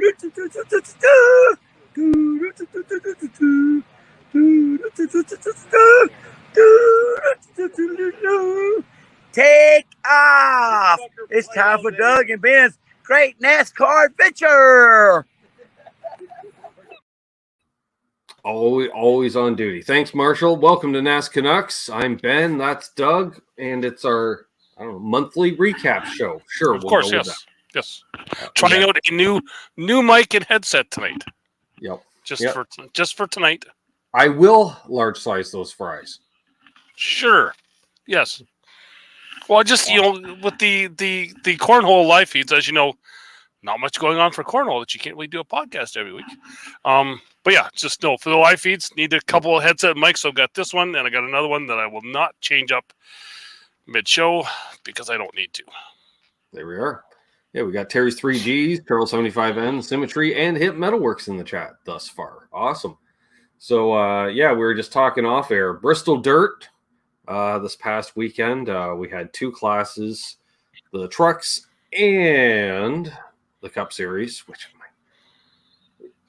Take off! It's time for Doug and Ben's great NASCAR adventure. Always on duty. Thanks, Marshall. Welcome to NasCanucks. I'm Ben. That's Doug, and it's our monthly recap show. Sure, of course, yes. Trying out a new mic and headset tonight. Yep. Just for tonight. I will large size those fries. Sure. Yes. Well, just with the cornhole live feeds, as you know, not much going on for cornhole that you can't really do a podcast every week. But yeah, just know for the live feeds, need a couple of headset mics. So I've got this one, and I got another one that I will not change up mid-show because I don't need to. There we are. Yeah, we got Terry's 3Gs, Charles 75N, Symmetry, and Hip Metalworks in the chat thus far. Awesome. So, we were just talking off air. Bristol Dirt this past weekend. We had two classes, the trucks and the Cup Series, which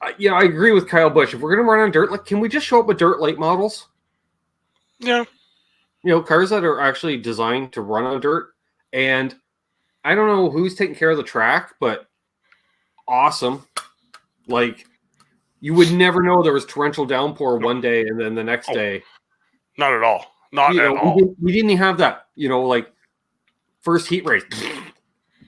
I agree with Kyle Busch. If we're going to run on dirt, can we just show up with dirt late models? Yeah. Cars that are actually designed to run on dirt. And I don't know who's taking care of the track, but awesome. You would never know there was torrential downpour one day and then the next day. Not at all. Not at all. We didn't have that, first heat race,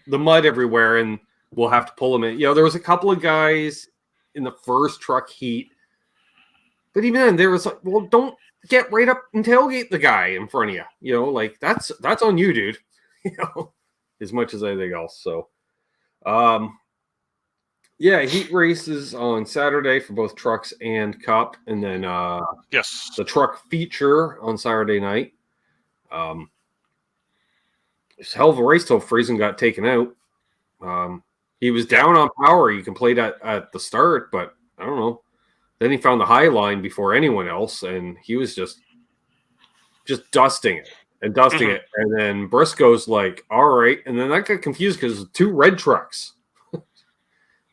the mud everywhere, and we'll have to pull them in. There was a couple of guys in the first truck heat, but even then there was don't get right up and tailgate the guy in front of you. That's on you, dude. As much as anything else. So, heat races on Saturday for both trucks and Cup, and then the truck feature on Saturday night. It's a hell of a race till Friesen got taken out. He was down on power. He complained at the start, but I don't know. Then he found the high line before anyone else, and he was just dusting it. And dusting it, and then Briscoe's like, all right, and then that got confused because two red trucks.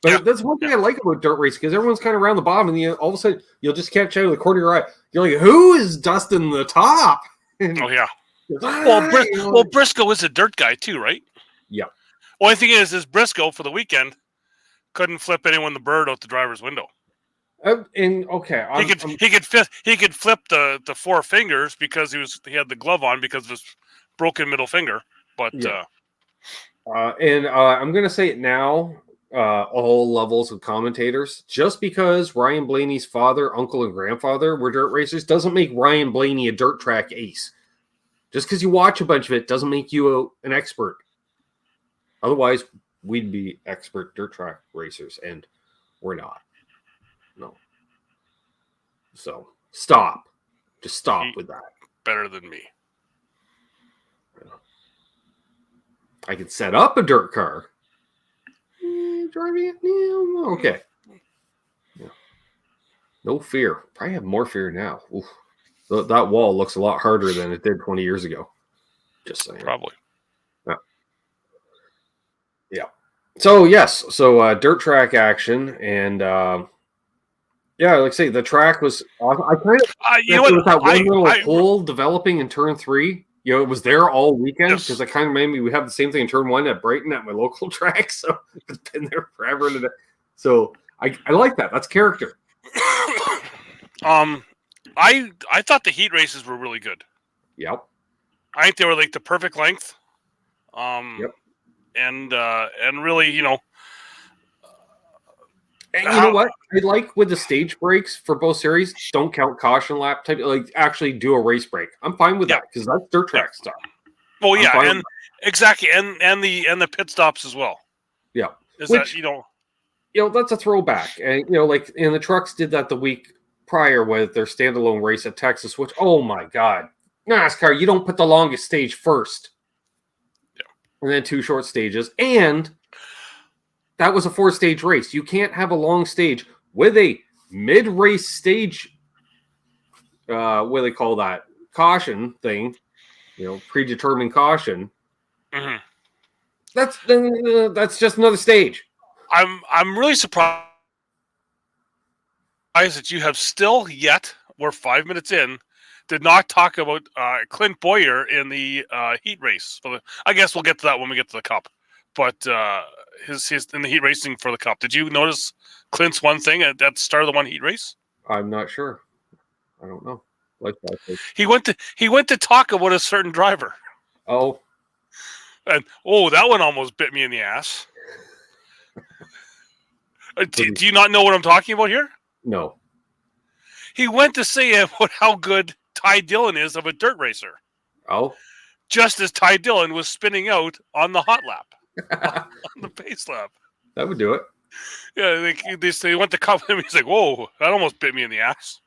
But that's one thing I like about dirt race, because everyone's kind of around the bottom, and all of a sudden you'll just catch out of the corner of your eye. You're like, who is dusting the top? Oh yeah. Well, Briscoe is a dirt guy too, right? Yeah. Only thing is Briscoe for the weekend couldn't flip anyone the bird out the driver's window. He could flip the four fingers because he had the glove on because of his broken middle finger. But I'm gonna say it now, all levels of commentators. Just because Ryan Blaney's father, uncle, and grandfather were dirt racers doesn't make Ryan Blaney a dirt track ace. Just because you watch a bunch of it doesn't make you an expert. Otherwise, we'd be expert dirt track racers, and we're not. No. So stop. Just stop with that. Better than me. I could set up a dirt car. Driving it? Yeah, okay. Yeah. No fear. Probably have more fear now. Oof. That wall looks a lot harder than it did 20 years ago. Just saying. Probably. Yeah. So, yes. So, dirt track action. And, like I say, the track was awesome. I kind of with that one little hole developing in turn 3. It was there all weekend because it kind of made me. We have the same thing in turn 1 at Brighton at my local track, so it's been there forever. So I like that. That's character. I thought the heat races were really good. Yep. I think they were like the perfect length. Yep. And really, And you know what? I like with the stage breaks for both series, don't count caution lap type. Actually do a race break. I'm fine with that because that's dirt track stuff. Well, and exactly, and the pit stops as well. Yeah, that's a throwback, and and the trucks did that the week prior with their standalone race at Texas. Which, oh my God, NASCAR, you don't put the longest stage first, and then 2 short stages, and that was a 4-stage race. You can't have a long stage with a mid-race stage, what do they call that? Caution thing, predetermined caution. Mm-hmm. That's just another stage. I'm really surprised that you have still yet, we're 5 minutes in, did not talk about Clint Boyer in the heat race. I guess we'll get to that when we get to the Cup. But his in the heat racing for the Cup, did you notice Clint's one thing at the start of the one heat race? I'm not sure. I don't know. He went to talk about a certain driver. Oh. And that one almost bit me in the ass. Do you not know what I'm talking about here? No. He went to say about how good Ty Dillon is of a dirt racer. Oh. Just as Ty Dillon was spinning out on the hot lap, on the pace lap. That would do it. Yeah, they went to cover him. He's like, "Whoa, that almost bit me in the ass."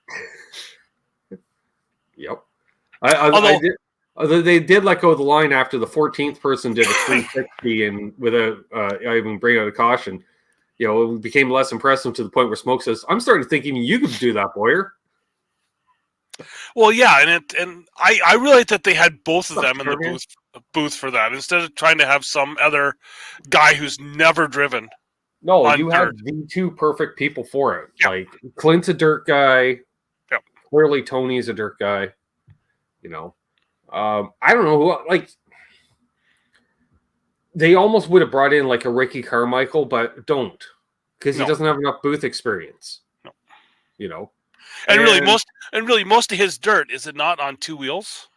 Yep. They did let go of the line after the 14th person did a 360 and without even bring out a caution. It became less impressive to the point where Smoke says, "I'm starting to think even you could do that, Boyer." Well, yeah, and I realized that they had both of them in the booth for that instead of trying to have some other guy who's never driven. No, you have the two perfect people for it. Yep. Like Clint's a dirt guy. Yep. Clearly, Tony's a dirt guy. I don't know who. Like, they almost would have brought in like a Ricky Carmichael, but don't, because he doesn't have enough booth experience. No. And really, most of his dirt, is it not on two wheels?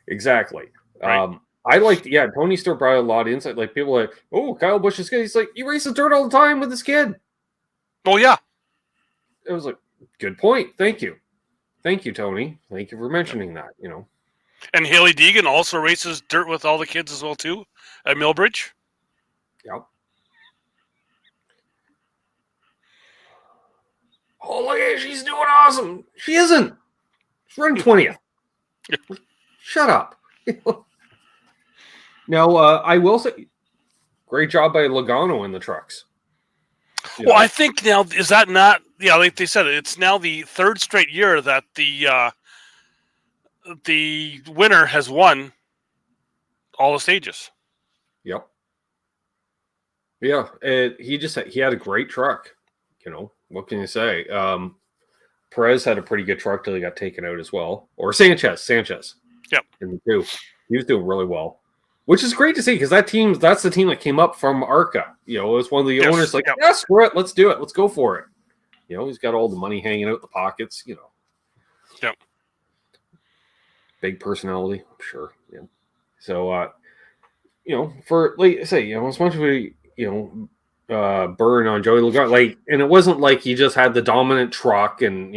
Exactly. Right. I liked, Tony still brought a lot of insight. Like, people are like, oh, Kyle Busch is good. He's like, he races dirt all the time with his kid. Oh, yeah. It was like, good point. Thank you, Tony. Thank you for mentioning that, And Haley Deegan also races dirt with all the kids as well, too, at Millbridge. Yep. Oh, look at her. She's doing awesome. She isn't. She's running 20th. Shut up. Now, I will say, great job by Logano in the trucks. Well, I think now, is that not, like they said, it's now the third straight year that the winner has won all the stages. Yep. Yeah, he had a great truck. What can you say? Perez had a pretty good truck till he got taken out as well. Or Sanchez. Yep. In the two. He was doing really well. Which is great to see, because that's the team that came up from ARCA. It was one of the owners like, yeah, screw it, let's do it. Let's go for it. He's got all the money hanging out the pockets, Yep. Big personality, I'm sure. Yeah. So, for, like I say, as much as we, burn on Joey Logano, like, and it wasn't like he just had the dominant truck and,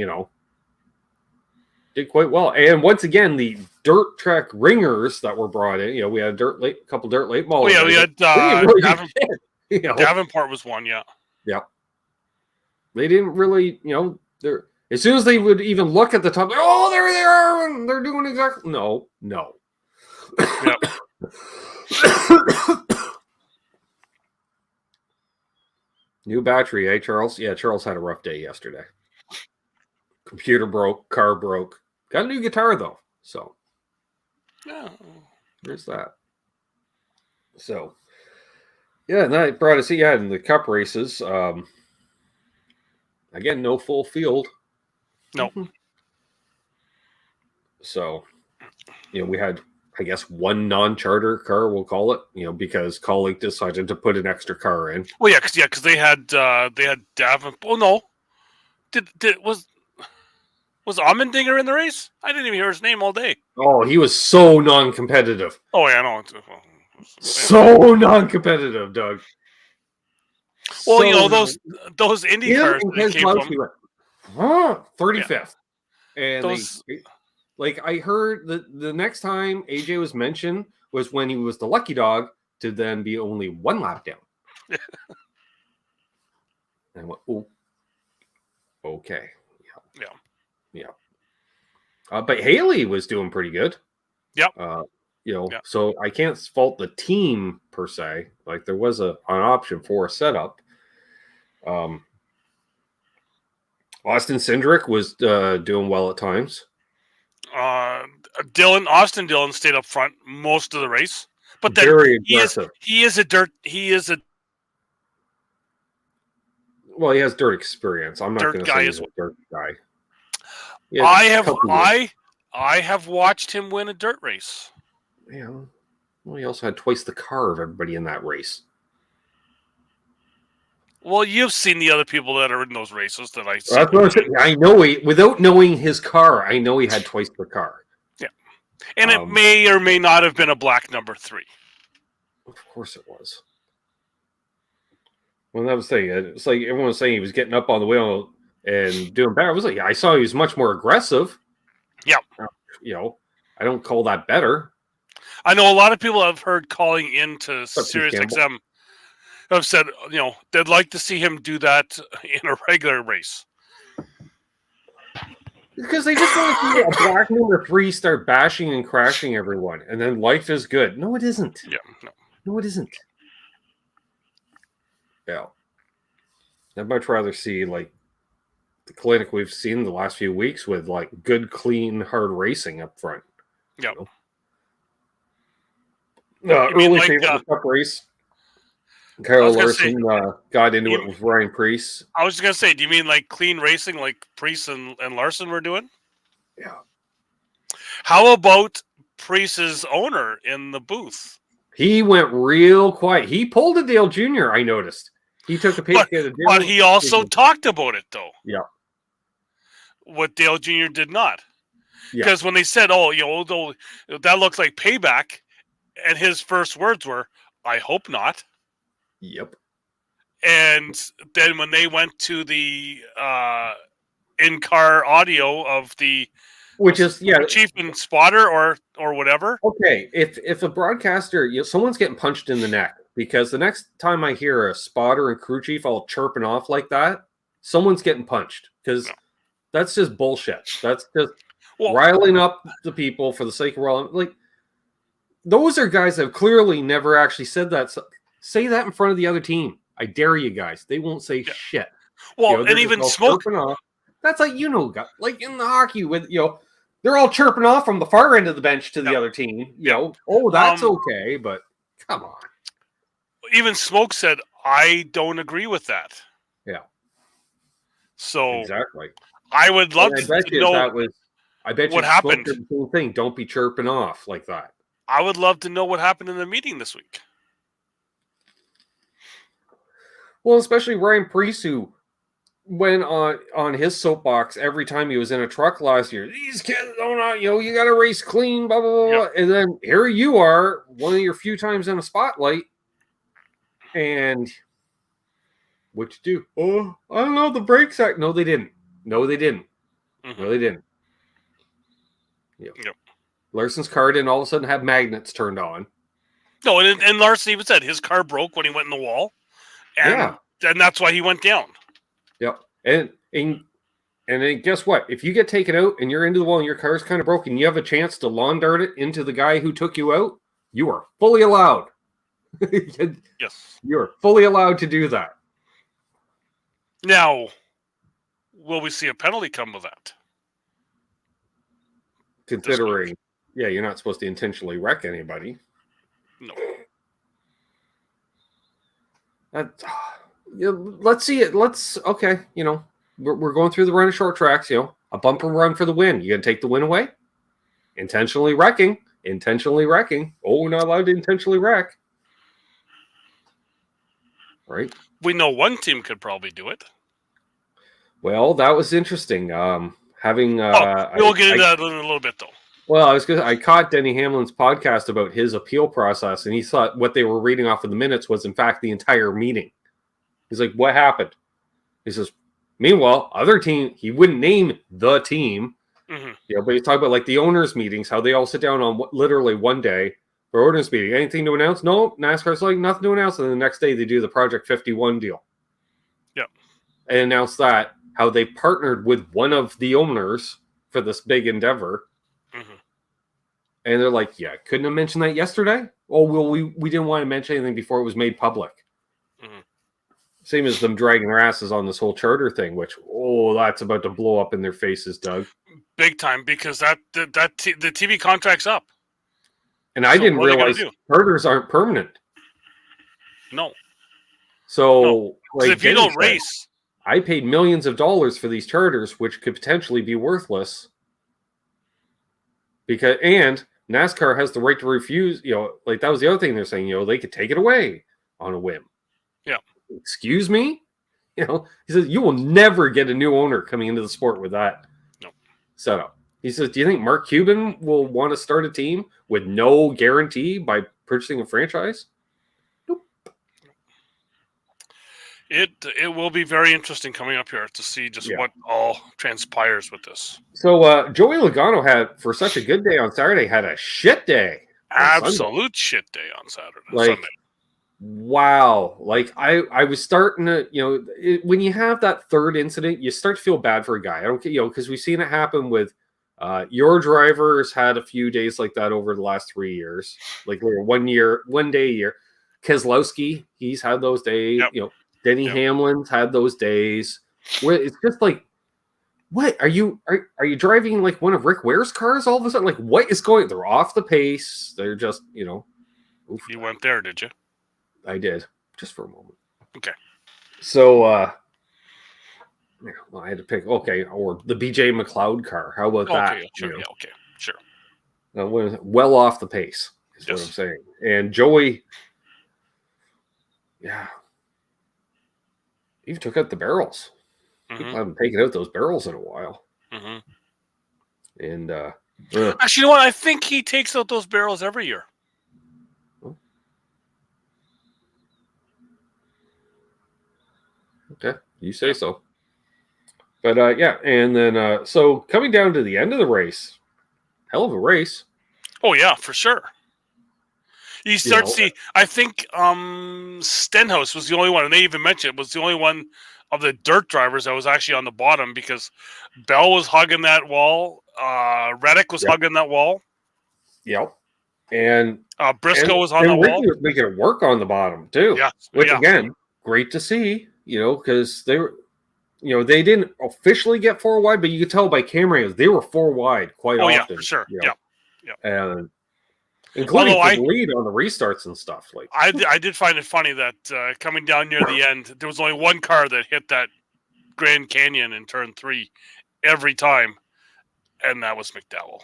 did quite well. And once again, the dirt track ringers that were brought in, we had a couple dirt late models. Oh, yeah, we had Davenport was one, yeah. Yeah. They didn't really, they're, as soon as they would even look at the top, like, oh, there they are, and they're doing exactly. No. Yep. New battery, eh, Charles? Yeah, Charles had a rough day yesterday. Computer broke, car broke. Got a new guitar, though. So, there's that. So, yeah, and that brought us, in the Cup races. Again, no full field. No. So, we had, I guess, one non-charter car, we'll call it, because Kaulig decided to put an extra car in. Well, because they had Davenport. Oh no, was Allmendinger in the race? I didn't even hear his name all day. Oh, he was so non-competitive. Oh yeah, I know. So non-competitive, Doug. Well, those Indy cars that came from 35th, and I heard that the next time AJ was mentioned was when he was the lucky dog to then be only one lap down. And I went, oh, okay, yeah. But Haley was doing pretty good. Yep. So I can't fault the team per se. Like, there was an option for a setup. Austin Cindric was doing well at times. Austin Dillon stayed up front most of the race, But then Very he is aggressive. Well, he has dirt experience. I'm not Dirt going to guy say as he's a well. dirt guy. Yeah, I have watched him win a dirt race. Yeah. Well, he also had twice the car of everybody in that race. Well, you've seen the other people that are in those races that I see. That's what I'm saying. I know without knowing his car, I know he had twice the car. Yeah. And it may or may not have been a black number 3. Of course it was. Well, that was the thing. It's like everyone was saying he was getting up on the wheel and doing better. I was like, I saw he was much more aggressive. Yeah. I don't call that better. I know a lot of people have heard calling into Sirius XM have said, they'd like to see him do that in a regular race. Because they just want to see a black number 3 start bashing and crashing everyone, and then life is good. No, it isn't. Yeah, no, it isn't. Yeah, I'd much rather see like the clinic we've seen the last few weeks with like good, clean, hard racing up front. Yeah. Early favorite cup race. Kyle Larson got into it with Ryan Preece. I was just going to say, do you mean like clean racing like Preece and Larson were doing? Yeah. How about Preece's owner in the booth? He went real quiet. He pulled a Dale Jr., I noticed. He took a peek at it. But he also talked about it, though. Yeah. What Dale Jr. did not. Because when they said, that looks like payback, and his first words were, I hope not. Yep. And then when they went to the in-car audio of the chief and spotter or whatever. Okay, if a broadcaster, someone's getting punched in the neck, because the next time I hear a spotter and crew chief all chirping off like that, someone's getting punched, because that's just bullshit. That's just riling up the people for the sake of riling. Like, those are guys that have clearly never actually said that. So, say that in front of the other team. I dare you guys. They won't say shit. Well, and even Smoke. That's like, like in the hockey with, they're all chirping off from the far end of the bench to the other team. That's okay, but come on. Even Smoke said, I don't agree with that. Yeah. So exactly. I would love to know what happened. The same thing. Don't be chirping off like that. I would love to know what happened in the meeting this week. Well, especially Ryan Preece, who went on his soapbox every time he was in a truck last year. These kids don't, you got to race clean, blah, blah, blah. Yep. And then here you are, one of your few times in a spotlight. And what you do? Oh, I don't know, the brakes act. No, they didn't. Mm-hmm. No, they didn't. Yep. Larson's car didn't all of a sudden have magnets turned on. No, and Larson even said his car broke when he went in the wall. And that's why he went down. Yep. And then guess what? If you get taken out and you're into the wall and your car's kind of broken, you have a chance to lawn dart it into the guy who took you out, you are fully allowed. Yes. You're fully allowed to do that. Now, will we see a penalty come with that? Considering, you're not supposed to intentionally wreck anybody. No. Let's see it. We're going through the run of short tracks, a bumper run for the win. You going to take the win away? Intentionally wrecking. Oh, we're not allowed to intentionally wreck. Right? We know one team could probably do it. Well, that was interesting. We'll get into that in a little bit, though. Well, I caught Denny Hamlin's podcast about his appeal process, and he thought what they were reading off of the minutes was, in fact, the entire meeting. He's like, what happened? He says, meanwhile, other team, he wouldn't name the team, but he's talking about like the owners' meetings, how they all sit down on literally one day for owners' meeting. Anything to announce? No, NASCAR's like, nothing to announce. And then the next day they do the Project 51 deal. Yeah. And announce that, how they partnered with one of the owners for this big endeavor. Mm-hmm. And they're like, couldn't have mentioned that yesterday? Oh, well, we didn't want to mention anything before it was made public. Mm-hmm. Same as them dragging their asses on this whole charter thing, which, that's about to blow up in their faces, Doug. Big time, because the TV contract's up. And I didn't what are they gonna realize do? charters aren't permanent. No. So, Because like if you Denny don't said, race, I paid millions of dollars for these charters, which could potentially be worthless. And NASCAR has the right to refuse. Like that was the other thing they're saying. They could take it away on a whim. Yeah. Excuse me. He says you will never get a new owner coming into the sport with that setup. He says, do you think Mark Cuban will want to start a team with no guarantee by purchasing a franchise? Nope. it will be very interesting coming up here to see just what all transpires with this. So Joey Logano had, for such a good day on Saturday, had a shit day. Absolute shit day on Sunday. Wow. Like I was starting to, when you have that third incident, you start to feel bad for a guy. I don't, because we've seen it happen with your drivers had a few days like that over the last 3 years. Like 1 day a year. Keselowski, he's had those days. Yep. Denny Hamlin's had those days where it's just like, what are you driving like one of Rick Ware's cars all of a sudden? Like, what is going? They're off the pace. They're just, oof. You went there, did you? I did, just for a moment. Okay. So, I had to pick. Okay, or the BJ McLeod car. How about that? Sure. Yeah. Okay. Sure. Well off the pace is what I'm saying. And Joey, even took out the barrels. People haven't taken out those barrels in a while. And actually, you know what? I think he takes out those barrels every year. Okay, you say so. But and then so coming down to the end of the race, hell of a race. Oh yeah, for sure. You start to see. I think Stenhouse was the only one, and they even mentioned it was the only one of the dirt drivers that was actually on the bottom because Bell was hugging that wall. Reddick was hugging that wall. Yep. And Briscoe was on the wall. Was making it work on the bottom too. Yeah. Which again, great to see. Because they were, they didn't officially get 4 wide, but you could tell by camera angles they were 4 wide quite often. Yeah, for sure. Yeah. And including the lead on the restarts and stuff. Like I did find it funny that coming down near the end, there was only one car that hit that Grand Canyon in turn 3 every time, and that was McDowell.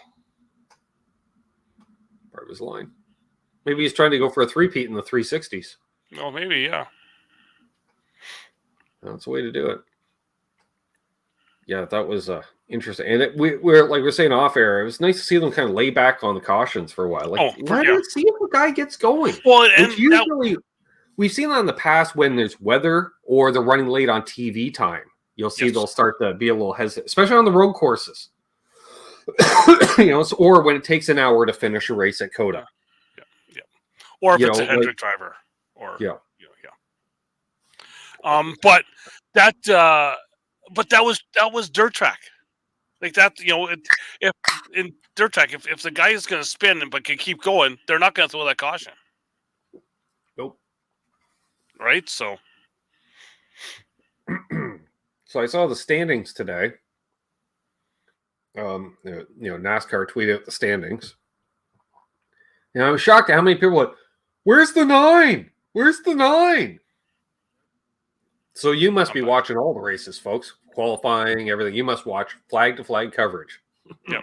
Part of his line. Maybe he's trying to go for a 3-peat in the 360s. Oh, maybe, yeah. That's the way to do it. Yeah, that was interesting. And we're saying off air, it was nice to see them kind of lay back on the cautions for a while. Like, let's see if the guy gets going. Well, and usually we've seen that in the past when there's weather or they're running late on TV time. You'll see they'll start to be a little hesitant, especially on the road courses. Or when it takes an hour to finish a race at Coda. Yeah. Or if it's a Hendrick driver. Or but that was dirt track. Like that, if in dirt track, if the guy is going to spin but can keep going, they're not going to throw that caution. Nope. Right. So I saw the standings today. NASCAR tweeted out the standings. And I was shocked at how many people went, "Where's the 9? Where's the 9?" So you must be watching all the races, folks. Qualifying, everything. You must watch flag-to-flag coverage. Yep.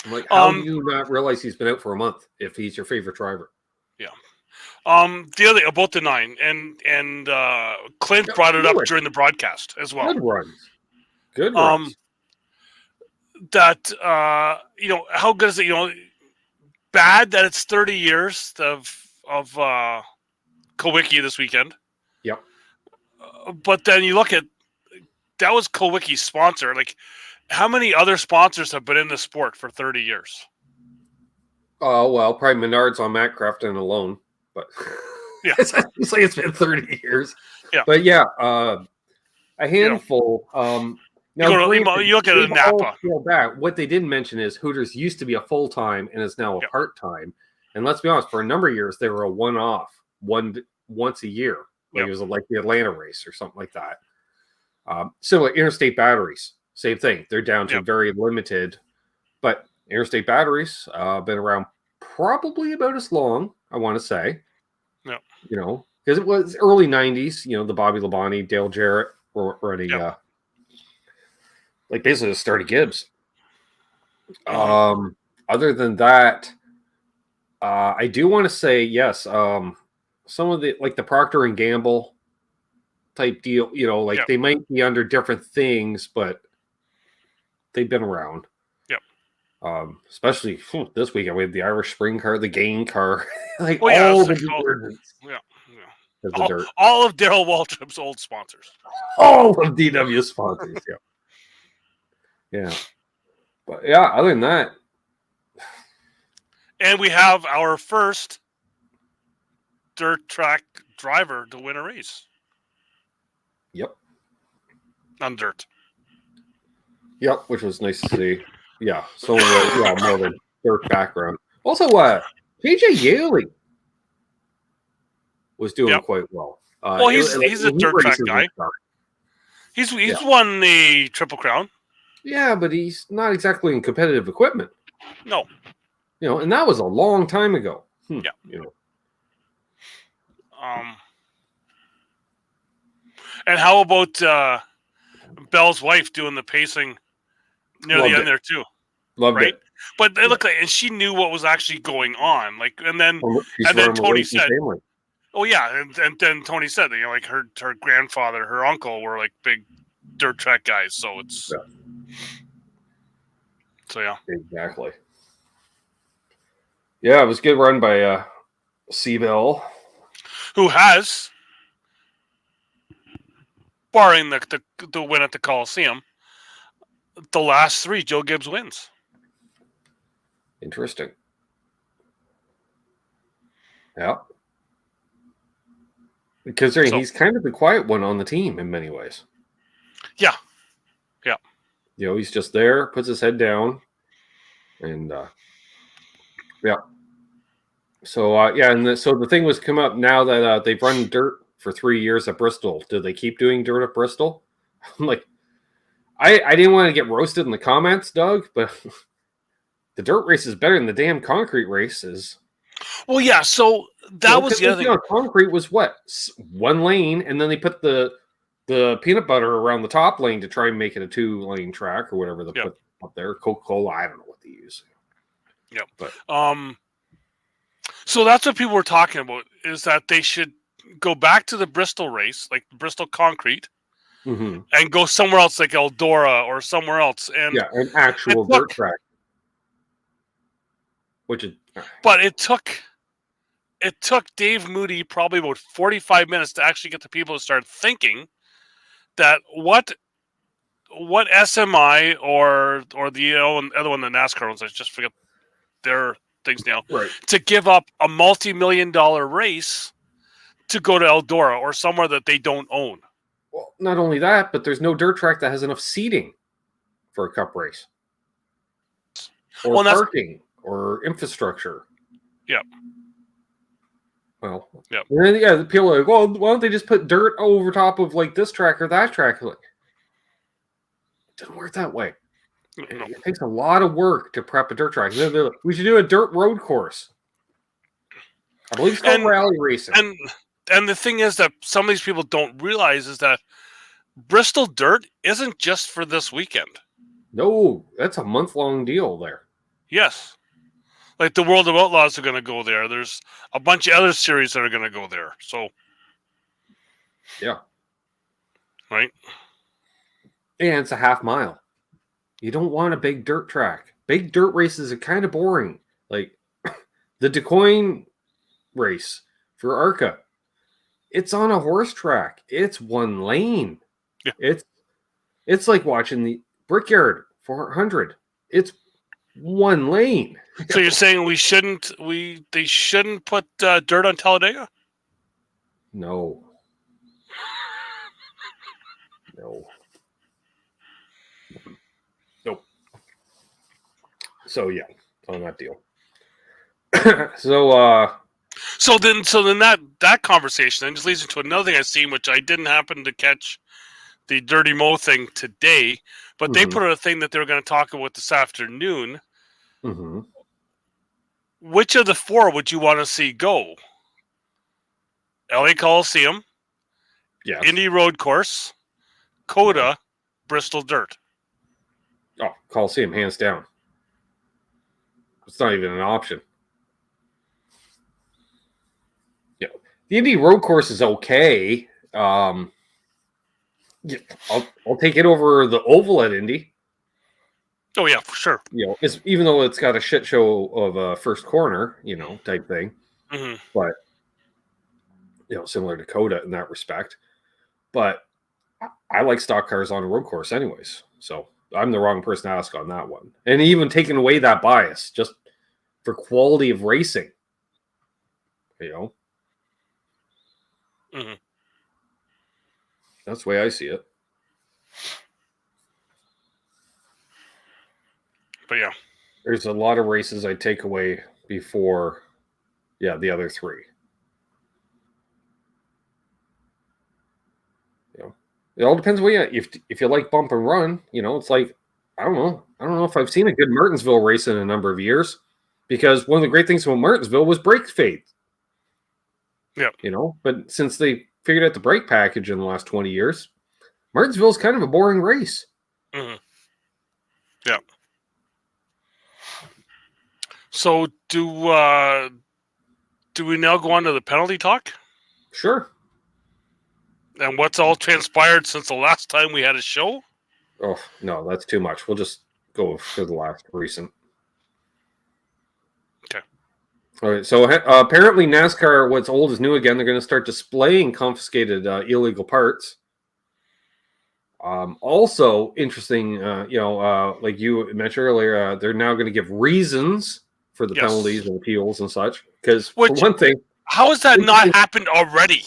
I'm like, how do you not realize he's been out for a month if he's your favorite driver? Yeah. The other about the 9, and Clint brought it up during the broadcast as well. Good runs. That how good is it? Bad that it's 30 years of Kowicki this weekend. Yep. But then you look at that was Kowicki's sponsor. Like, how many other sponsors have been in the sport for 30 years? Oh, well, probably Menards on Matt Crafton alone. But yeah, it's like it's been 30 years. Yeah. But yeah, a handful. Now, you look at a Napa. What they didn't mention is Hooters used to be a full-time and is now a part-time. And let's be honest, for a number of years, they were a one-off, once a year. Like it was like the Atlanta race or something like that. Similar Interstate Batteries, same thing. They're down to very limited. But Interstate Batteries, been around probably about as long, I want to say. Yeah. You know, because it was early 90s, you know, the Bobby Labonte, Dale Jarrett were running, like basically the start of Gibbs. Other than that, I do want to say, yes, some of the, like the Procter and Gamble type deal, you know, like they might be under different things, but they've been around. Especially this weekend, we have the Irish Spring car, the Gain car, like all the detergents. All of Daryl Waltrip's old sponsors. All of DW sponsors, yeah. But yeah, other than that. And we have our first dirt track driver to win a race. Yep. On dirt. Yep, which was nice to see. Yeah, so more of a dirt background. Also, PJ Yaley was doing quite well. Well, he's a dirt track guy. He's won the Triple Crown. Yeah, but he's not exactly in competitive equipment. No. You know, and that was a long time ago. Yeah. You know. And how about Bell's wife doing the pacing near the end there too? Loved it. But they look like, and she knew what was actually going on. Like, and then Tony said, "Oh yeah," and then Tony said, you know, like her grandfather, her uncle were like big dirt track guys. So it's exactly. Yeah, it was a good run by Seabell, who has, barring the win at the Coliseum, the last 3 Joe Gibbs wins. Interesting. Yeah. Because he's kind of the quiet one on the team in many ways. Yeah. You know, he's just there, puts his head down, and So so the thing was come up now that they've run dirt for 3 years at Bristol. Do they keep doing dirt at Bristol? I'm like, I didn't want to get roasted in the comments, Doug, but the dirt race is better than the damn concrete races. Well, yeah. So that was the other thing. Concrete was what, 1 lane, and then they put the peanut butter around the top lane to try and make it a 2-lane track or whatever they put up there. Coca-Cola, I don't know what they use. Yep. But so that's what people were talking about, is that they should go back to the Bristol race, like Bristol concrete, and go somewhere else like Eldora or somewhere else. And an actual dirt track. But it took Dave Moody probably about 45 minutes to actually get the people to start thinking that what SMI or the other one, the NASCAR ones, I just forget their things now, to give up a multi-million-dollar race to go to Eldora or somewhere that they don't own. Well, not only that, but there's no dirt track that has enough seating for a cup race. Or parking or infrastructure. Yep. Well, and then, the people are like, well, why don't they just put dirt over top of like this track or that track? Like, it doesn't work that way. No. It takes a lot of work to prep a dirt track. They're like, we should do a dirt road course. I believe it's called rally racing. And the thing is that some of these people don't realize is that Bristol dirt isn't just for this weekend. No, that's a month-long deal there. Yes. Like the World of Outlaws are going to go there. There's a bunch of other series that are going to go there. So, yeah. Right? And it's a half mile. You don't want a big dirt track. Big dirt races are kind of boring. Like the DeCoin race for ARCA. It's on a horse track. It's 1 lane. Yeah. It's like watching the Brickyard 400. It's 1 lane. So you're saying they shouldn't put dirt on Talladega? No. No. Nope. So yeah, on that deal. So then that conversation then just leads into another thing I've seen, which I didn't happen to catch the Dirty Mo thing today, but they put out a thing that they were going to talk about this afternoon Mm-hmm. Which of the 4 would you want to see go? LA Coliseum, Yes. Indy Road Course, Coda, Bristol Dirt. Oh, Coliseum, hands down. It's not even an option. Yeah, the Indy Road Course is okay. Yeah, I'll take it over the Oval at Indy. Oh yeah, for sure. It's even though it's got a shit show of a first corner, type thing, Mm-hmm. but similar to Coda in that respect. But I like stock cars on a road course, anyways. So I'm the wrong person to ask on that one. And even taking away that bias, just for quality of racing, Mm-hmm. That's the way I see it. But yeah, There's a lot of races I take away before, the other 3. It all depends what if you like bump and run, it's like I don't know if I've seen a good Martinsville race in a number of years, because one of the great things about Martinsville was brake fade. yeah, But since they figured out the brake package in the last 20 years, Martinsville's kind of a boring race. mm-hmm. Yeah. So do we now go on to the penalty talk? Sure. And what's all transpired since the last time we had a show? Oh no, that's too much. We'll just go for the last recent. Okay. All right. So apparently NASCAR, what's old is new again. They're going to start displaying confiscated illegal parts. Also interesting, like you mentioned earlier, they're now going to give reasons for the penalties and appeals and such. Because for one thing, how has that not happened already?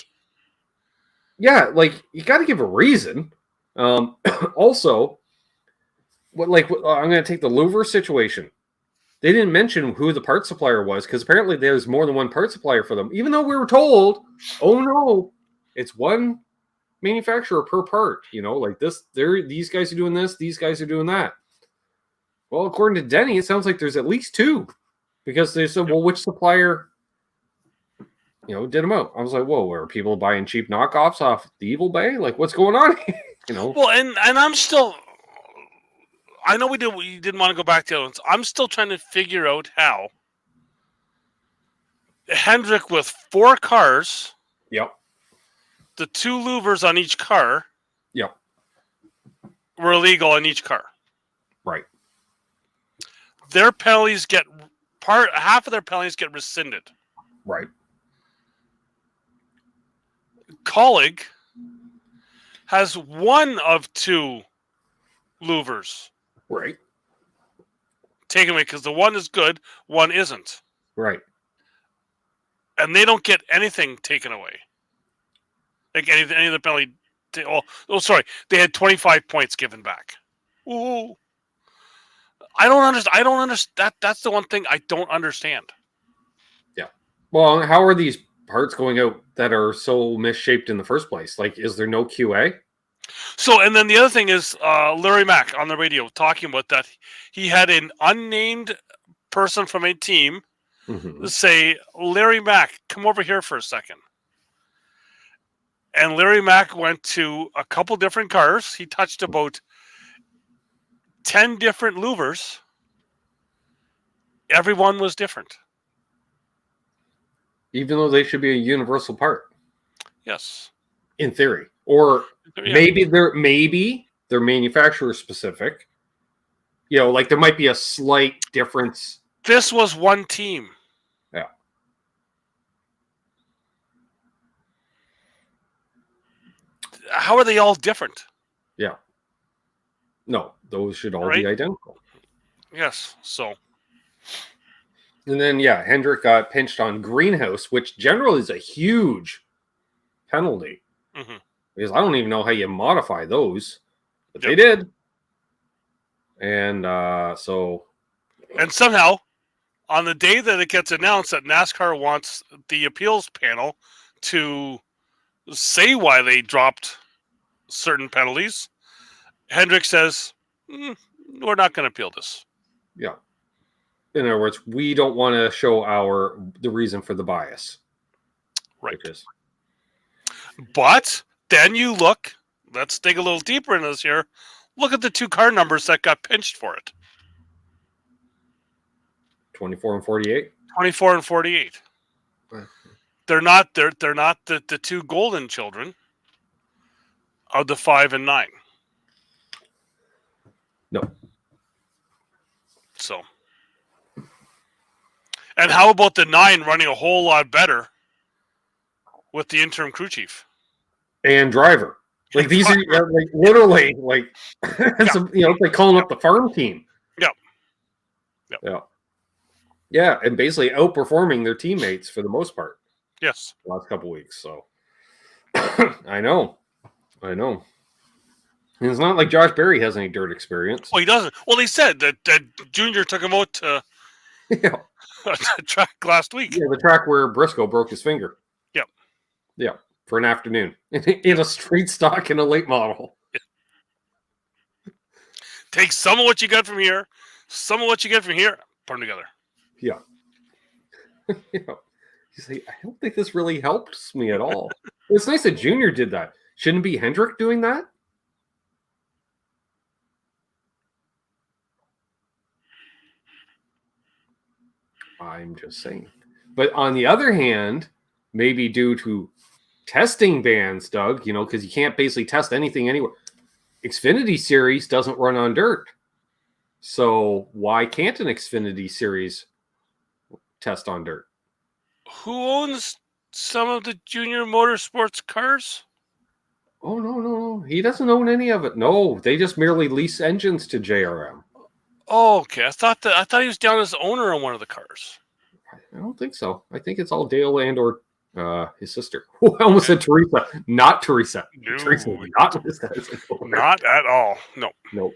Yeah, like you got to give a reason. Also, I'm going to take the louver situation. They didn't mention who the part supplier was, because apparently there's more than one part supplier for them. Even though we were told, oh no, it's one manufacturer per part. Like this, these guys are doing this, these guys are doing that. Well, according to Denny, it sounds like there's at least 2, because they said, well, which supplier, did them out? I was like, whoa, are people buying cheap knockoffs off the Evil Bay? Like, what's going on here? Well, and I'm still, I know we didn't want to go back to the other ones. I'm still trying to figure out how Hendrick with 4 cars. Yep. The 2 louvers on each car. Yep. Were illegal on each car. Right. Their penalties half of their penalties get rescinded. Right. Colleague has 1 of 2 louvers. Right. Taken away because the 1 is good, 1 isn't. Right. And they don't get anything taken away. Like any of the penalty. Sorry. They had 25 points given back. Ooh. I don't understand. That's the one thing I don't understand. Yeah. Well, how are these parts going out that are so misshaped in the first place? Like, is there no QA? So, and then the other thing is Larry Mack on the radio talking about that. He had an unnamed person from a team say, Larry Mack, come over here for a second. And Larry Mack went to a couple different cars. He touched about 10 different louvers. Everyone was different. Even though they should be a universal part. Yes. In theory. Or maybe they're manufacturer specific. Like there might be a slight difference. This was one team. Yeah. How are they all different? Yeah. No, those should all be identical. Yes. So. And then, Hendrick got pinched on greenhouse, which generally is a huge penalty. Mm-hmm. Because I don't even know how you modify those. But they did. And so. And somehow, on the day that it gets announced that NASCAR wants the appeals panel to say why they dropped certain penalties, Hendrick says, we're not going to appeal this. Yeah. In other words, we don't want to show the reason for the bias. Right. Which is, but then you look, let's dig a little deeper in this here. Look at the 2 car numbers that got pinched for it. 24 and 48. 24 and 48. Right. They're not the 2 golden children of the 5 and 9. No. So, and how about the 9 running a whole lot better with the interim crew chief And driver. Like these are like literally like some, it's like calling up the farm team. Yeah, and basically outperforming their teammates for the most part. Yes. The last couple weeks. So I know. And it's not like Josh Berry has any dirt experience. Well, he doesn't. Well, he said that Junior took him out to Yeah. the track last week. Yeah, the track where Briscoe broke his finger. Yep. Yeah, for an afternoon in a straight stock and a late model. Take some of what you got from here, some of what you get from here, put them together. Yeah. He's like, I don't think this really helps me at all. It's nice that Junior did that. Shouldn't it be Hendrick doing that? I'm just saying. But on the other hand, maybe due to testing bans, Doug, because you can't basically test anything anywhere. Xfinity Series doesn't run on dirt. So why can't an Xfinity Series test on dirt? Who owns some of the Junior Motorsports cars? Oh, no. He doesn't own any of it. No, they just merely lease engines to JRM. Oh, okay. I thought he was down as owner on one of the cars. I don't think so. I think it's all Dale and or his sister. I almost said Teresa. Not Teresa. No. Teresa, Not at all. No. Nope.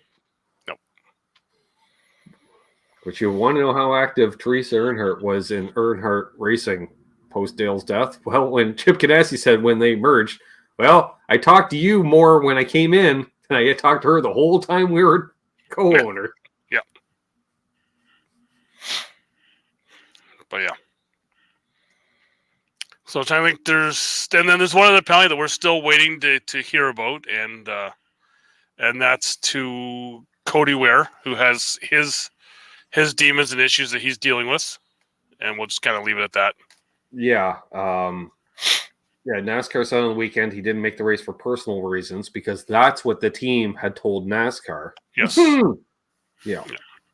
But you want to know how active Teresa Earnhardt was in Earnhardt Racing post Dale's death? Well, when Chip Ganassi said when they merged, well, I talked to you more when I came in than I talked to her the whole time we were co-owner. Yeah. But yeah. So I think there's one other penalty that we're still waiting to hear about, and that's to Cody Ware, who has his demons and issues that he's dealing with, and we'll just kind of leave it at that. Yeah. NASCAR said on the weekend he didn't make the race for personal reasons because that's what the team had told NASCAR. Yes. Yeah.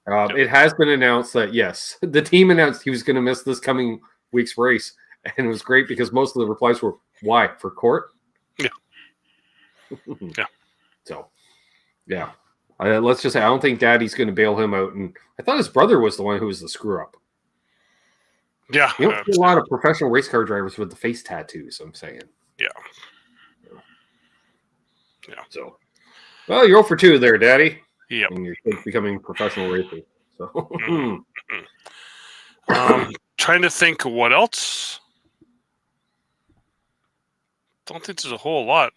It has been announced that, yes, the team announced he was going to miss this coming week's race. And it was great because most of the replies were, why? For court? Yeah. Yeah. So, yeah. Let's just say, I don't think Daddy's going to bail him out. And I thought his brother was the one who was the screw-up. Yeah. You don't see a lot of professional race car drivers with the face tattoos, I'm saying. Yeah. So, well, you're 0 for 2 there, Daddy. Yeah. And you're becoming professional racers. So, trying to think what else. Don't think there's a whole lot.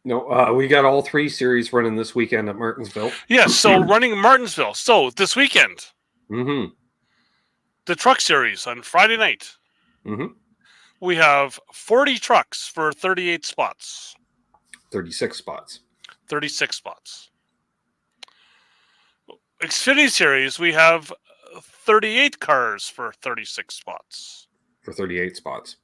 No, we got all 3 series running this weekend at Martinsville. Yeah, so running Martinsville. So this weekend, the truck series on Friday night. We have 40 trucks for 38 spots. 36 spots. 36 spots. Xfinity series, we have 38 cars for 36 spots. For 38 spots.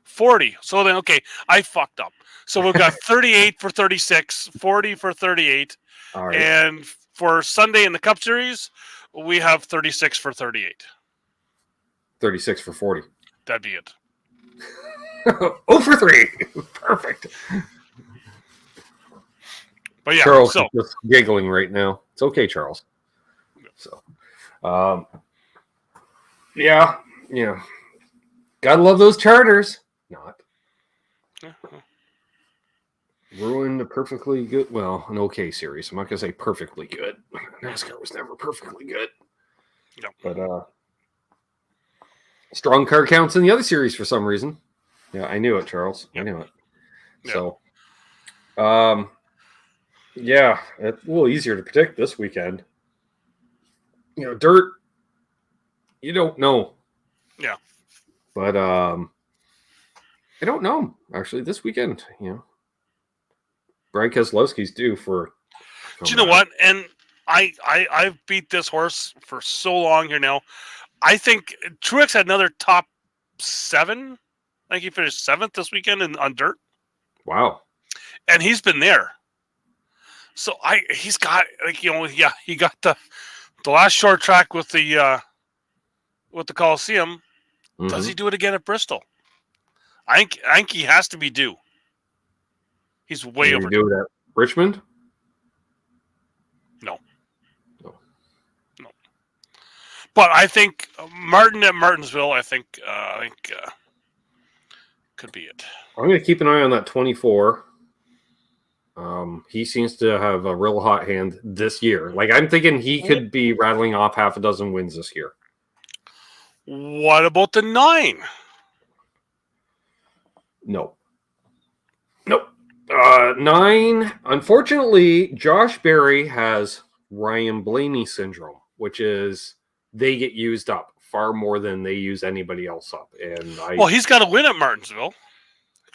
40. So then, okay, I fucked up. So we've got 38 for 36, 40 for 38. All right. And for Sunday in the Cup Series, we have 36 for 38. 36 for 40. That'd be it. 0 for 3. Perfect. But yeah, Charles is just giggling right now. It's okay, Charles. So, yeah. Gotta love those charters. Not. Ruined a perfectly good, an okay series. I'm not going to say perfectly good. NASCAR was never perfectly good. No. But strong car counts in the other series for some reason. Yeah, I knew it, Charles. Yep. I knew it. Yep. So, yeah, it's a little easier to predict this weekend. Dirt, You don't know. Yeah. But I don't know. Actually, this weekend, Brian Keselowski's due for. Do you know what? And I've beat this horse for so long here now. I think Truex had another top 7. I think he finished 7th this weekend on dirt. Wow. And he's been there. So he's got he got the last short track with the Coliseum. Mm-hmm. Does he do it again at Bristol? I think he has to be due. He's way overdue. Do it at Richmond? No. But I think Martin at Martinsville, I think could be it. I'm going to keep an eye on that 24. He seems to have a real hot hand this year. Like, I'm thinking he could be rattling off half a dozen wins this year. What about the 9? No. Nope. 9. Unfortunately, Josh Berry has Ryan Blaney syndrome, which is they get used up far more than they use anybody else up. And he's got to win at Martinsville.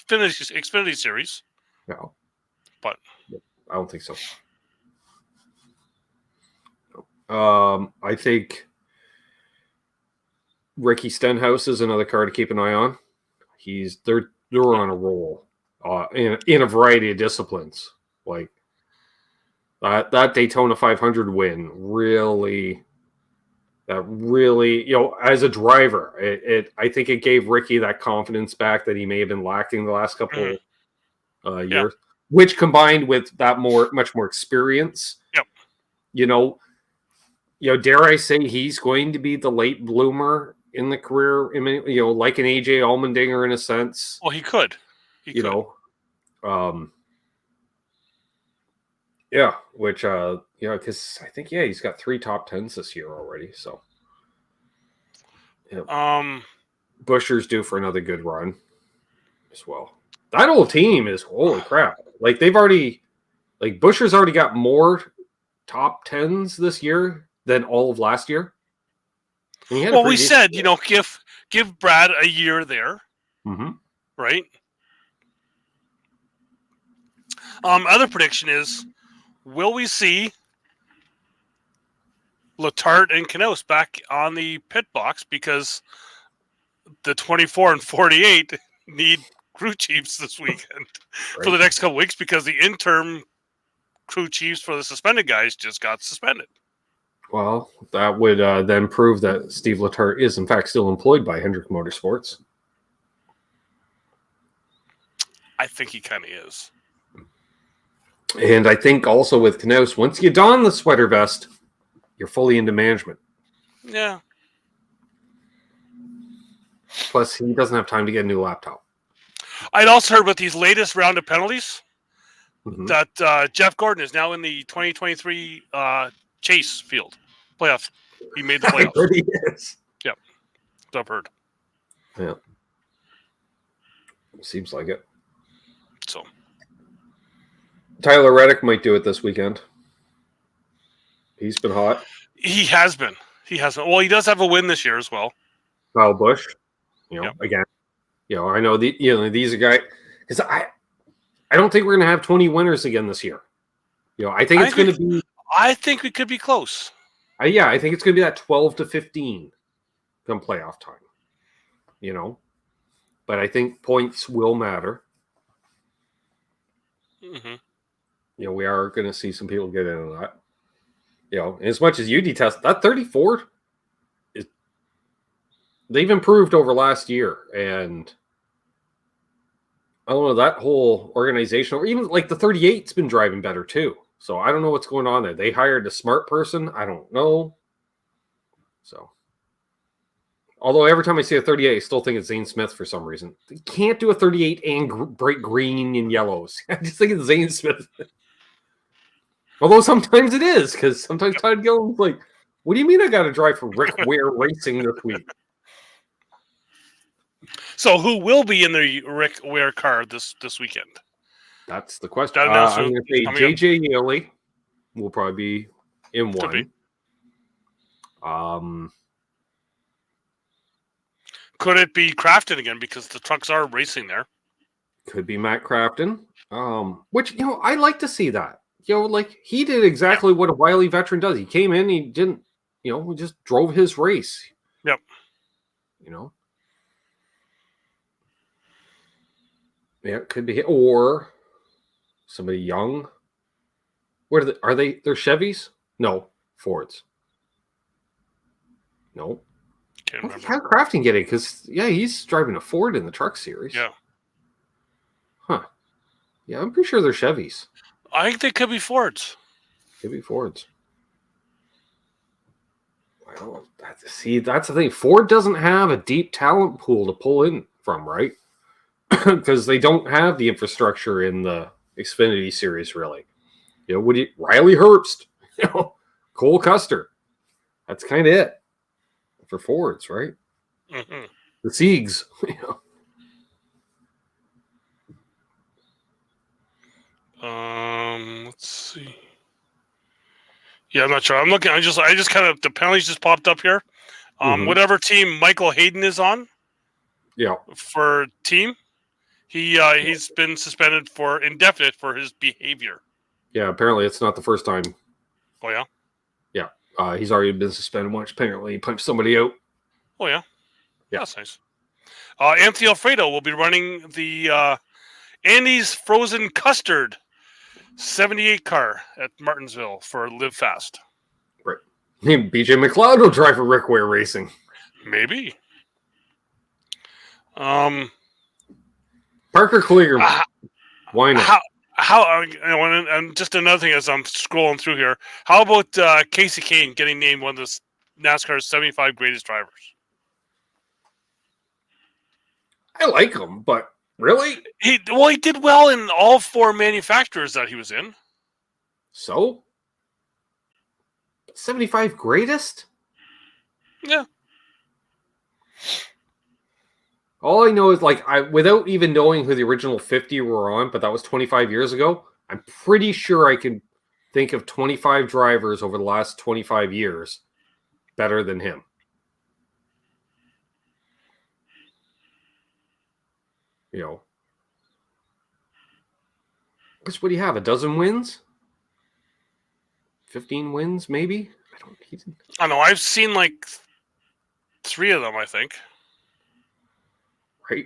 Finish Xfinity Series. No. But I don't think so. I think Ricky Stenhouse is another car to keep an eye on. They're on a roll in a variety of disciplines. Like that Daytona 500 win really, as a driver, I think it gave Ricky that confidence back that he may have been lacking the last couple years, which combined with that much more experience. Yep. Dare I say he's going to be the late bloomer in the career, like an AJ Allmendinger in a sense. Well, he could. Which, because I think, he's got 3 top 10s this year already. So, Buscher's due for another good run as well. That whole team is holy crap. Like Buscher's already got more top 10s this year than all of last year. We said, give Brad a year there. Mm-hmm. Right? Other prediction is, will we see Letarte and Knaus back on the pit box because the 24 and 48 need crew chiefs this weekend for the next couple weeks because the interim crew chiefs for the suspended guys just got suspended. Well, that would then prove that Steve Letarte is, in fact, still employed by Hendrick Motorsports. I think he kind of is. And I think also with Knaus, once you don the sweater vest, you're fully into management. Yeah. Plus, he doesn't have time to get a new laptop. I'd also heard with these latest round of penalties that Jeff Gordon is now in the 2023 Chase field playoff. He made the playoffs. I heard he is. Yep. I've heard. Yeah. Seems like it. So. Tyler Reddick might do it this weekend. He's been hot. He has been. Well, he does have a win this year as well. Kyle Busch. Again. I know these are guys because I don't think we're gonna have 20 winners again this year. I think it's gonna be. I think we could be close. I think it's gonna be that 12 to 15 come playoff time. But I think points will matter. Mm-hmm. We are going to see some people get into that. As much as you detest that 34, they've improved over last year, and I don't know, that whole organization, or even like the 38's been driving better too. So I don't know what's going on there. They hired a smart person. I don't know. So, although every time I see a 38, I still think it's Zane Smith for some reason. They can't do a 38 and bright green and yellows. I just think it's Zane Smith. Although sometimes it is, because sometimes Todd Gilliam's like, what do you mean I got to drive for Rick Ware Racing this week? So who will be in the Rick Ware car this weekend? That's the question. I'm going to say JJ Yeley will probably be in one. Could it be Crafton again because the trucks are racing there? Could be Matt Crafton. Which, I like to see that. Like he did exactly what a wily veteran does. He came in, he didn't, he just drove his race. Yep. Yeah, it could be, or somebody young. What are they? They're Chevys? No, Fords. No. Can't remember. How Crafton get it? Because he's driving a Ford in the truck series. Yeah. Huh. Yeah, I'm pretty sure they're Chevys. I think they could be Fords. Could be Fords. Well, that's the thing. Ford doesn't have a deep talent pool to pull in from, right? Because they don't have the infrastructure in the Xfinity series, really. Riley Herbst, Cole Custer. That's kind of it for Fords, right? Mm-hmm. The Siegs, Let's see. Yeah, I'm not sure. I'm looking. I just kind of, the penalties just popped up here. Whatever team Michael Hayden is on. Yeah. For team, he's been suspended for indefinite for his behavior. Yeah, apparently it's not the first time. Oh yeah. Yeah, he's already been suspended once. Apparently, he punched somebody out. Oh yeah. Yeah, that's nice. Anthony Alfredo will be running the Andy's Frozen Custard 78 car at Martinsville for Live Fast. Right. BJ McLeod will drive for Rick Ware Racing. Maybe. Parker Kligerman. Why not? And just another thing as I'm scrolling through here, how about Casey Kane getting named one of the NASCAR's 75 greatest drivers? I like him, but really? He did well in all 4 manufacturers that he was in. So? 75 greatest? Yeah. All I know is, without even knowing who the original 50 were on, but that was 25 years ago, I'm pretty sure I can think of 25 drivers over the last 25 years better than him. What do you have? A dozen wins? 15 wins, maybe? I know. I've seen 3 of them, I think. Right.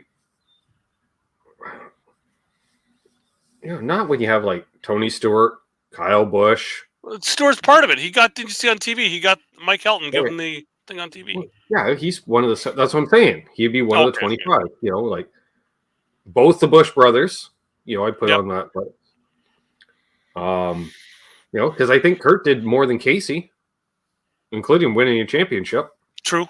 Not when you have Tony Stewart, Kyle Busch. Stewart's part of it. Did you see on TV? He got Mike Helton give him the thing on TV. Well, yeah, he's one of the. That's what I'm saying. He'd be one of the 25. Both the Busch brothers. I'd put on that, but because I think Kurt did more than Casey, including winning a championship. True.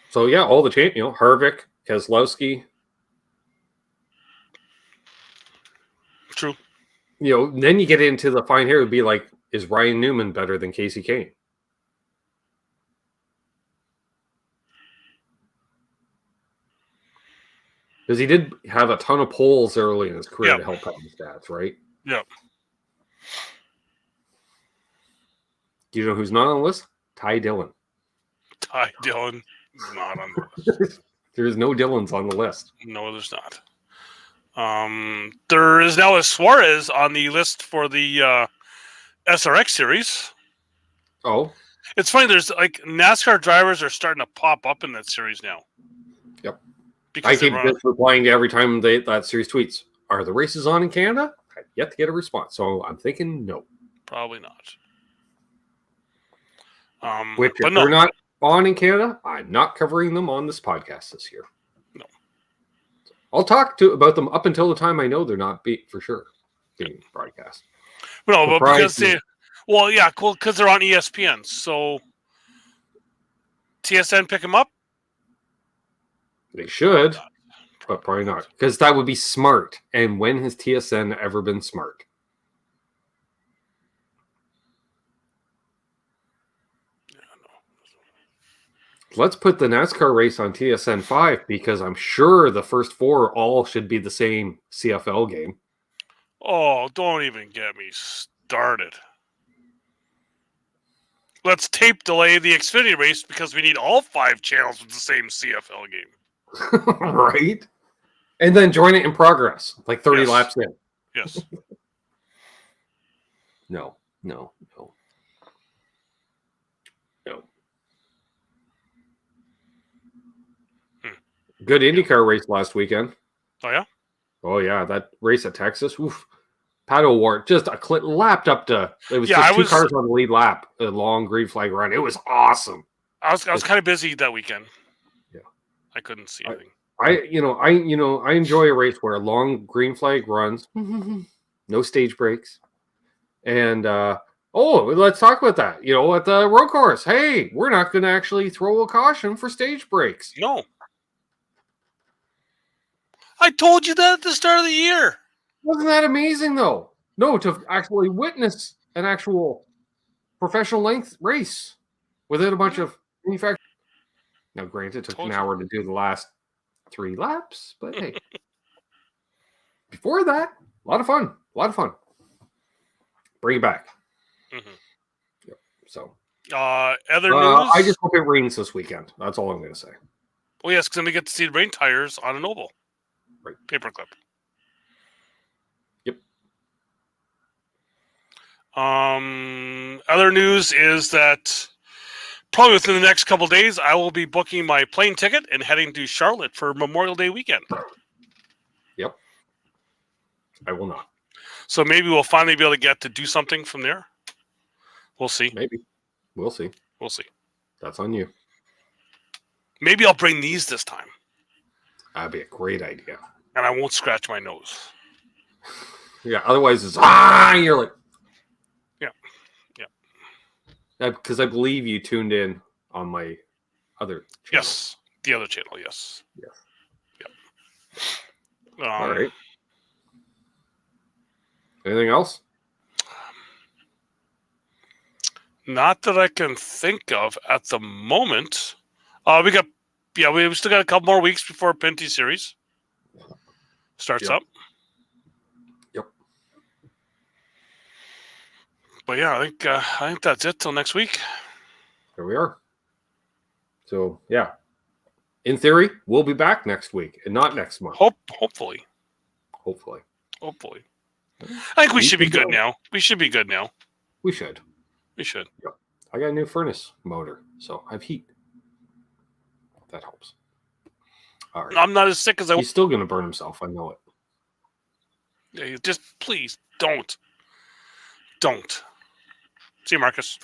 So all the Harvick, Keselowski. True. Then you get into the fine hair. It would be is Ryan Newman better than Casey Kane? Because he did have a ton of poles early in his career to help out his stats, right? Yeah. Do you know who's not on the list? Ty Dillon. Ty Dillon, not on the list. There's no Dillons on the list. No, there's not. There is now a Suarez on the list for the SRX series. Oh. It's funny, there's NASCAR drivers are starting to pop up in that series now. Yep. Because I keep just replying to every time that series tweets, are the races on in Canada? I've yet to get a response. So I'm thinking no. Probably not. Which if they're not on in Canada, I'm not covering them on this podcast this year. No. I'll talk about them up until the time I know they're not for sure being broadcast. No, but because because they're on ESPN. So TSN pick them up? They should, but probably not. Because that would be smart. And when has TSN ever been smart? Let's put the NASCAR race on TSN 5 because I'm sure the first 4 all should be the same CFL game. Oh, don't even get me started. let's tape delay the Xfinity race because we need all 5 channels with the same CFL game. Right? And then join it in progress, like 30 Yes. laps in. Yes. No. Good IndyCar race last weekend. Oh, yeah? Oh, yeah. That race at Texas. Oof. Pat O'Ward just lapped up to. It was just two cars on the lead lap. A long green flag run. It was awesome. I was kind of busy that weekend. Yeah. I couldn't see anything. I enjoy a race where a long green flag runs, no stage breaks, and let's talk about that. At the road course, hey, we're not going to actually throw a caution for stage breaks. No, I told you that at the start of the year. Wasn't that amazing though? No, to actually witness an actual professional length race without a bunch of manufacturers. Now, granted, it took an hour to do the last 3 laps, but hey. Before that, a lot of fun. Bring it back. Mm-hmm. Yep. So, other news. I just hope it rains this weekend. That's all I'm going to say. Oh yes, because then we get to see the rain tires on an oval. Right. Paperclip. Yep. Other news is that probably within the next couple of days, I will be booking my plane ticket and heading to Charlotte for Memorial Day weekend. Yep. I will not. So maybe we'll finally be able to get to do something from there. We'll see. Maybe. We'll see. That's on you. Maybe I'll bring these this time. That'd be a great idea. And I won't scratch my nose. Yeah, otherwise it's you're like... Yeah. Because I believe you tuned in on my other channel. Yes, the other channel, yes. Yep. All right. Anything else? Not that I can think of at the moment. We still got a couple more weeks before Pinty Series starts up. Yep. But yeah, I think that's it till next week. Here we are. So yeah, in theory, we'll be back next week and not next month. Hopefully. I think we should be good now. We should. We should. Yep. I got a new furnace motor, so I have heat. That helps. All right. I'm not as sick as I was. He's still going to burn himself. I know it. Yeah, just please don't. See you, Marcus.